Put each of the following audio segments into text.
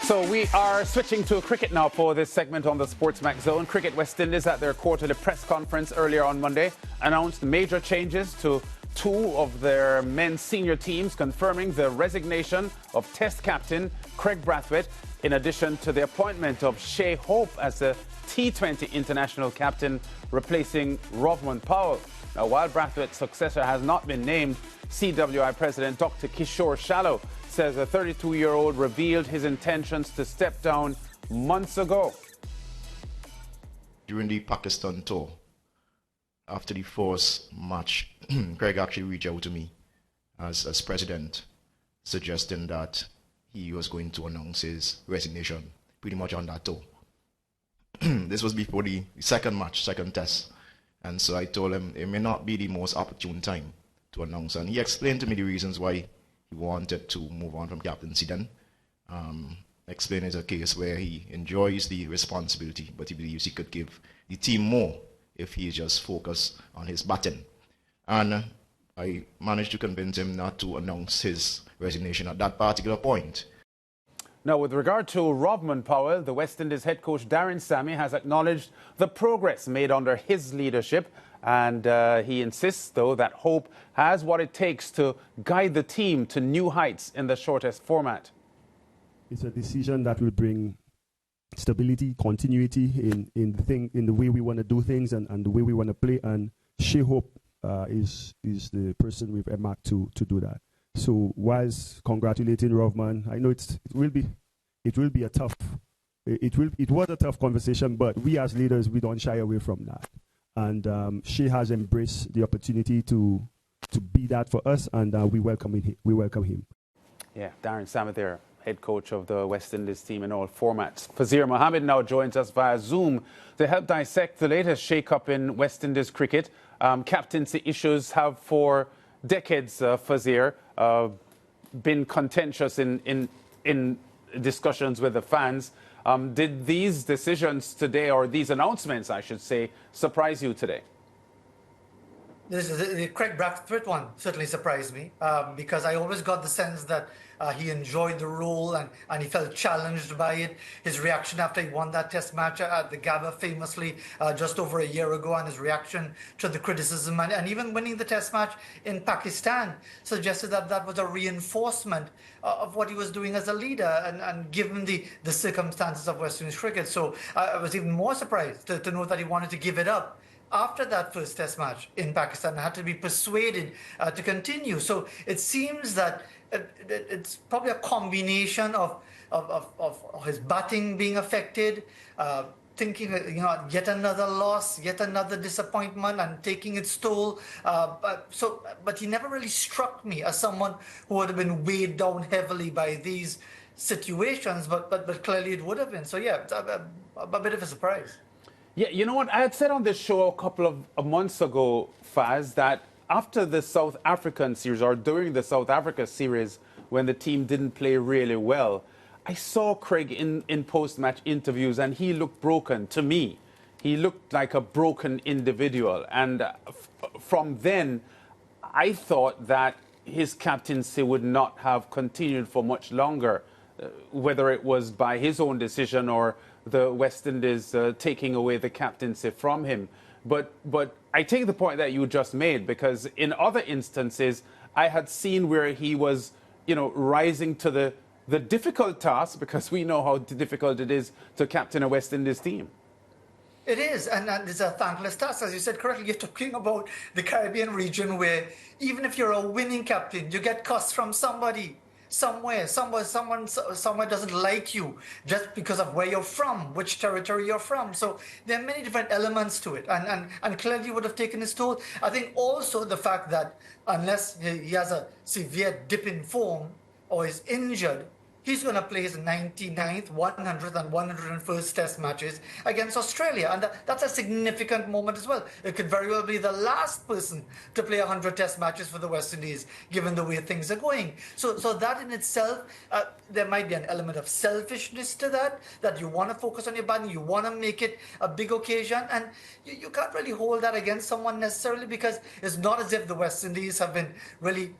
So we are switching to cricket now for this segment on the SportsMax Zone. Cricket West Indies at their quarterly press conference earlier on Monday announced major changes to two of their men's senior teams, confirming the resignation of Test captain Kraigg Brathwaite, in addition to the appointment of shakeup as the T20 international captain, replacing Rovman Powell. Now, while Brathwaite's successor has not been named, CWI President Dr. Kishore Shallow says the 32-year-old revealed his intentions to step down months ago. During the Pakistan tour, after the first match, Kraigg actually reached out to me as president, suggesting that he was going to announce his resignation pretty much on that tour. This was before the second match, second test. And so I told him it may not be the most opportune time to announce. And he explained to me the reasons why he wanted to move on from captaincy then. Explained it's a case where he enjoys the responsibility, but he believes he could give the team more if he just focused on his batting. And I managed to convince him not to announce his resignation at that particular point. Now, with regard to Rovman Powell, the West Indies head coach Darren Sammy has acknowledged the progress made under his leadership, and he insists, though, that Hope has what it takes to guide the team to new heights in the shortest format. It's a decision that will bring stability, continuity in the way we want to do things and the way we want to play, and Hope is the person we've earmarked to do that. So whilst congratulating Rovman, I know it was a tough conversation, but we as leaders, we don't shy away from that. And she has embraced the opportunity to be that for us, and we welcome him. Yeah, Darren Sammy there, head coach of the West Indies team in all formats. Fazir Mohammed now joins us via Zoom to help dissect the latest shake-up in West Indies cricket. Captaincy issues have for decades, Fazir, been contentious in discussions with the fans. Did these decisions today, or these announcements, I should say, surprise you today? The Kraigg Brathwaite one certainly surprised me because I always got the sense that he enjoyed the role and he felt challenged by it. His reaction after he won that test match at the Gabba famously just over a year ago, and his reaction to the criticism and even winning the test match in Pakistan suggested that that was a reinforcement of what he was doing as a leader and given the circumstances of West Indies cricket. So I was even more surprised to know that he wanted to give it up after that first test match in Pakistan. Had to be persuaded to continue. So it seems that it's probably a combination of his batting being affected, thinking, yet another loss, yet another disappointment, and taking its toll. But he never really struck me as someone who would have been weighed down heavily by these situations. But clearly it would have been. So yeah, a bit of a surprise. Yeah, you know what? I had said on this show a couple of months ago, Faz, that after the South African series, or during the South Africa series, when the team didn't play really well, I saw Kraigg in post-match interviews, and he looked broken to me. He looked like a broken individual. And from then, I thought that his captaincy would not have continued for much longer, whether it was by his own decision or the West Indies taking away the captaincy from him. But I take the point that you just made, because in other instances, I had seen where he was, rising to the difficult task, because we know how difficult it is to captain a West Indies team. It is, and it's a thankless task. As you said correctly, you're talking about the Caribbean region where even if you're a winning captain, you get cussed from somebody. Someone doesn't like you just because of where you're from, which territory you're from. So there are many different elements to it, and clearly would have taken his toll. I think also the fact that unless he has a severe dip in form or is injured, he's going to play his 99th, 100th, and 101st Test matches against Australia. And that's a significant moment as well. It could very well be the last person to play 100 Test matches for the West Indies, given the way things are going. So that in itself, there might be an element of selfishness to that you want to focus on your batting, you want to make it a big occasion. And you can't really hold that against someone necessarily, because it's not as if the West Indies have been really,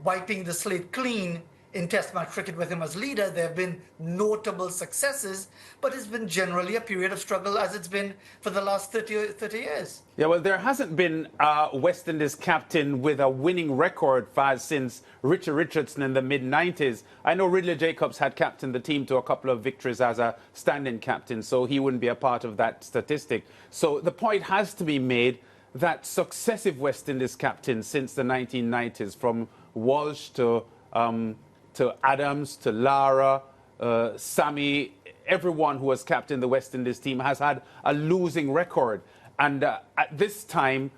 wiping the slate clean in Test match cricket with him as leader. There have been notable successes, but it's been generally a period of struggle, as it's been for the last 30 years. Yeah, well, there hasn't been a West Indies captain with a winning record, Faz, since Richard Richardson in the mid-90s. I know Ridley Jacobs had captained the team to a couple of victories as a stand-in captain, so he wouldn't be a part of that statistic. So the point has to be made that successive West Indies captains since the 1990s, from Walsh to Adams, to Lara, Sammy, everyone who has captained the West Indies team has had a losing record. And at this time,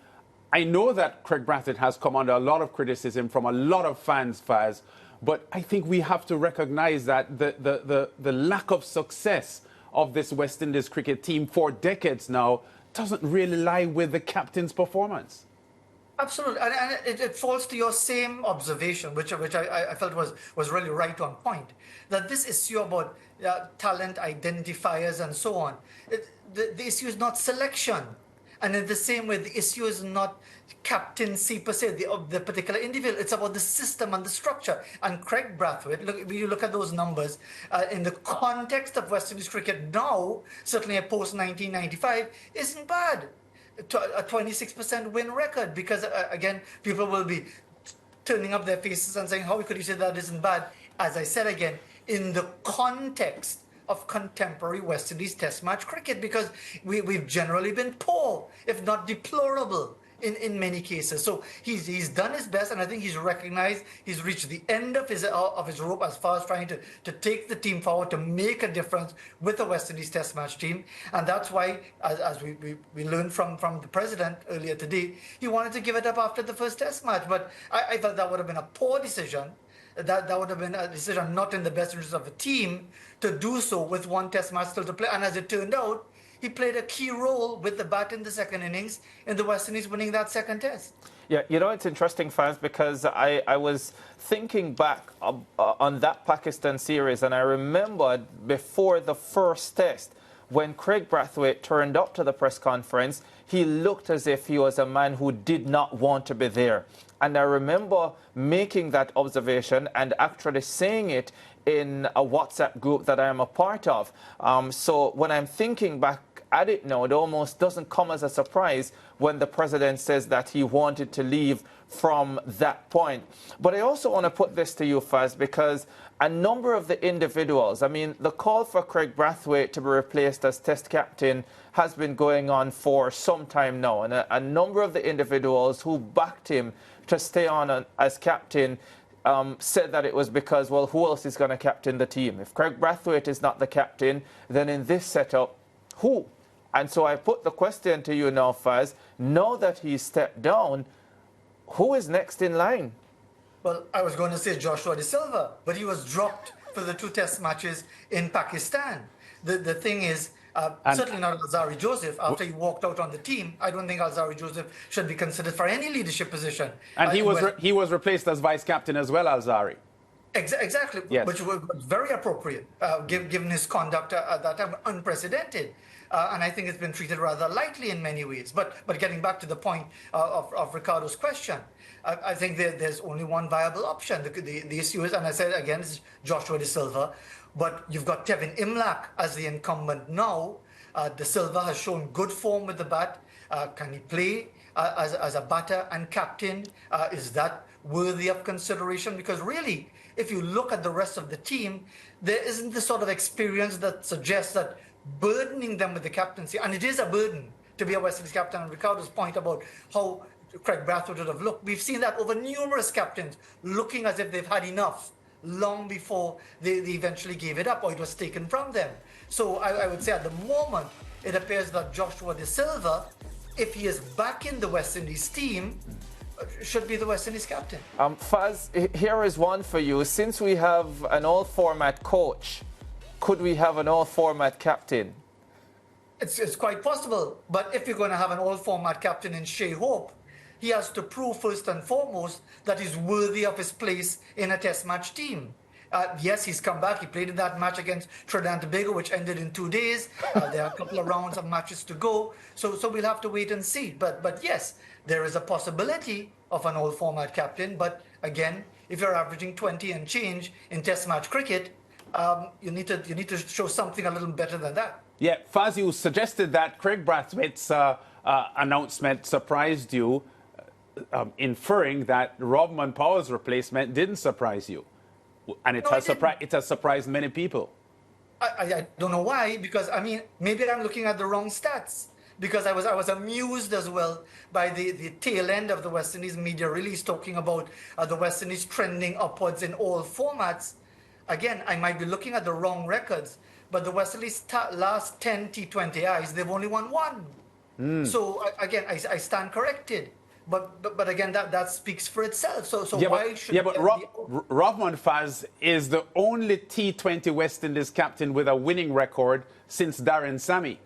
I know that Kraigg Brathwaite has come under a lot of criticism from a lot of fans, Faz, but I think we have to recognise that the lack of success of this West Indies cricket team for decades now doesn't really lie with the captain's performance. Absolutely, and it falls to your same observation, which I felt was really right on point. That this issue about talent identifiers and so on, the issue is not selection, and in the same way, the issue is not captaincy per se, the particular individual. It's about the system and the structure. And Kraigg Brathwaite, you look at those numbers in the context of West Indies cricket now, certainly a post 1995, isn't bad. A 26% win record, because again, people will be turning up their faces and saying, how could you say that isn't bad? As I said again, in the context of contemporary West Indies Test match cricket, because we've generally been poor, if not deplorable, in many cases. So he's done his best, and I think he's recognized he's reached the end of his rope as far as trying to take the team forward, to make a difference with the West Indies Test match team. And that's why, as we learned from the president earlier today, he wanted to give it up after the first Test match. But I felt that would have been a poor decision. That would have been a decision not in the best interest of the team to do so with one Test match still to play. And as it turned out, he played a key role with the bat in the second innings in the West Indies winning that second Test. Yeah, it's interesting, fans, because I was thinking back on that Pakistan series, and I remembered before the first Test, when Kraigg Brathwaite turned up to the press conference, he looked as if he was a man who did not want to be there. And I remember making that observation and actually saying it in a WhatsApp group that I am a part of. So when I'm thinking back at it now, it almost doesn't come as a surprise when the president says that he wanted to leave from that point. But I also want to put this to you, Faz, because a number of the individuals, I mean, the call for Kraigg Brathwaite to be replaced as Test captain has been going on for some time now. And a number of the individuals who backed him to stay on as captain said that it was because, well, who else is going to captain the team? If Kraigg Brathwaite is not the captain, then in this setup, who? And so I put the question to you now, Faz, now that he's stepped down, who is next in line? Well, I was going to say Joshua De Silva, but he was dropped for the 2 Test matches in Pakistan. The thing is, certainly not Alzarri Joseph. After he walked out on the team, I don't think Alzarri Joseph should be considered for any leadership position. And he was replaced as vice captain as well, Alzarri. Exactly, yes. Which was very appropriate, given his conduct at that time, unprecedented. And I think it's been treated rather lightly in many ways. But getting back to the point of Ricardo's question, I think there's only one viable option. The issue is, and I said again, it's Joshua De Silva, but you've got Kevin Imlach as the incumbent now. De Silva has shown good form with the bat. Can he play as a batter and captain? Is that worthy of consideration? Because really, if you look at the rest of the team, there isn't the sort of experience that suggests that burdening them with the captaincy, and it is a burden to be a West Indies captain. And Ricardo's point about how Kraigg Brathwaite would have looked, we've seen that over numerous captains looking as if they've had enough long before they eventually gave it up or it was taken from them. So I would say at the moment, it appears that Joshua De Silva, if he is back in the West Indies team, should be the West Indies captain. Faz, here is one for you. Since we have an all-format coach, could we have an all-format captain? It's quite possible. But if you're going to have an all-format captain in Shea Hope, he has to prove first and foremost that he's worthy of his place in a test match team. Yes, he's come back. He played in that match against Trinidad and Tobago, which ended in 2 days. There are a couple of rounds of matches to go. So we'll have to wait and see. But yes, there is a possibility of an all-format captain. But again, if you're averaging 20 and change in test match cricket, you need to show something a little better than that. Yeah, Faz, you suggested that Kraigg Brathwaite's announcement surprised you, inferring that Rovman Powell's replacement didn't surprise you. And it has surprised many people. I don't know why, because, I mean, maybe I'm looking at the wrong stats. Because I was amused as well by the tail end of the West Indies media release talking about the West Indies trending upwards in all formats. Again, I might be looking at the wrong records, but the West Indies last 10 T20Is, they've only won 1. So, again, I stand corrected. But again, that speaks for itself. So yeah, why should... Yeah, but Rovman Faz is the only T20 West Indies captain with a winning record since Darren Sammy.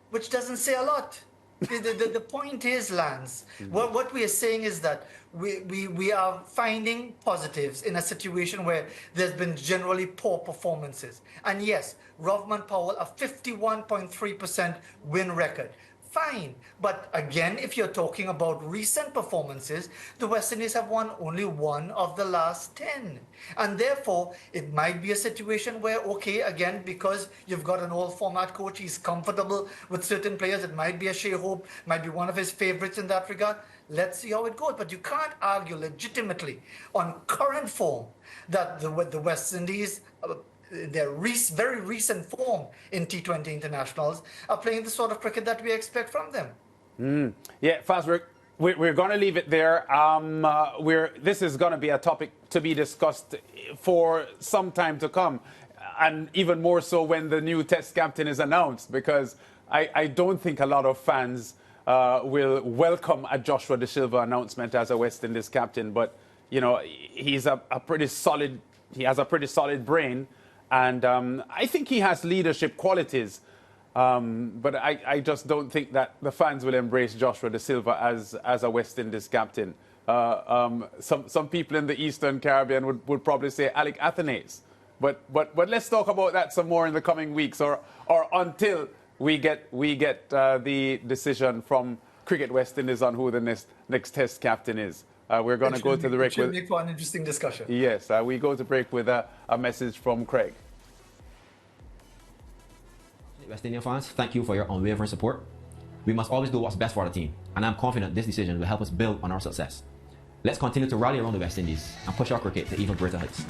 Which doesn't say a lot. The point is, Lance, what we are saying is that we are finding positives in a situation where there's been generally poor performances. And yes, Rovman Powell, a 51.3% win record. Fine. But again, if you're talking about recent performances, the West Indies have won only 1 of the last 10. And therefore, it might be a situation where, okay, again, because you've got an all-format coach, he's comfortable with certain players. It might be a Shea Hope, might be one of his favorites in that regard. Let's see how it goes. But you can't argue legitimately on current form that the West Indies... their very recent form in T20 internationals are playing the sort of cricket that we expect from them. Yeah, Faz, we're going to leave it there. This is going to be a topic to be discussed for some time to come, and even more so when the new Test captain is announced, because I don't think a lot of fans will welcome a Joshua De Silva announcement as a West Indies captain. But you know, he's a pretty solid. He has a pretty solid brain. And I think he has leadership qualities, but I just don't think that the fans will embrace Joshua De Silva as a West Indies captain. Some people in the Eastern Caribbean would probably say Alec Athanaze. But let's talk about that some more in the coming weeks, or until we get the decision from Cricket West Indies on who the next Test captain is. We're going to go to the break. It should make for an interesting discussion. Yes, we go to break with a message from Kraigg. West Indian fans, thank you for your unwavering support. We must always do what's best for the team, and I'm confident this decision will help us build on our success. Let's continue to rally around the West Indies and push our cricket to even greater heights.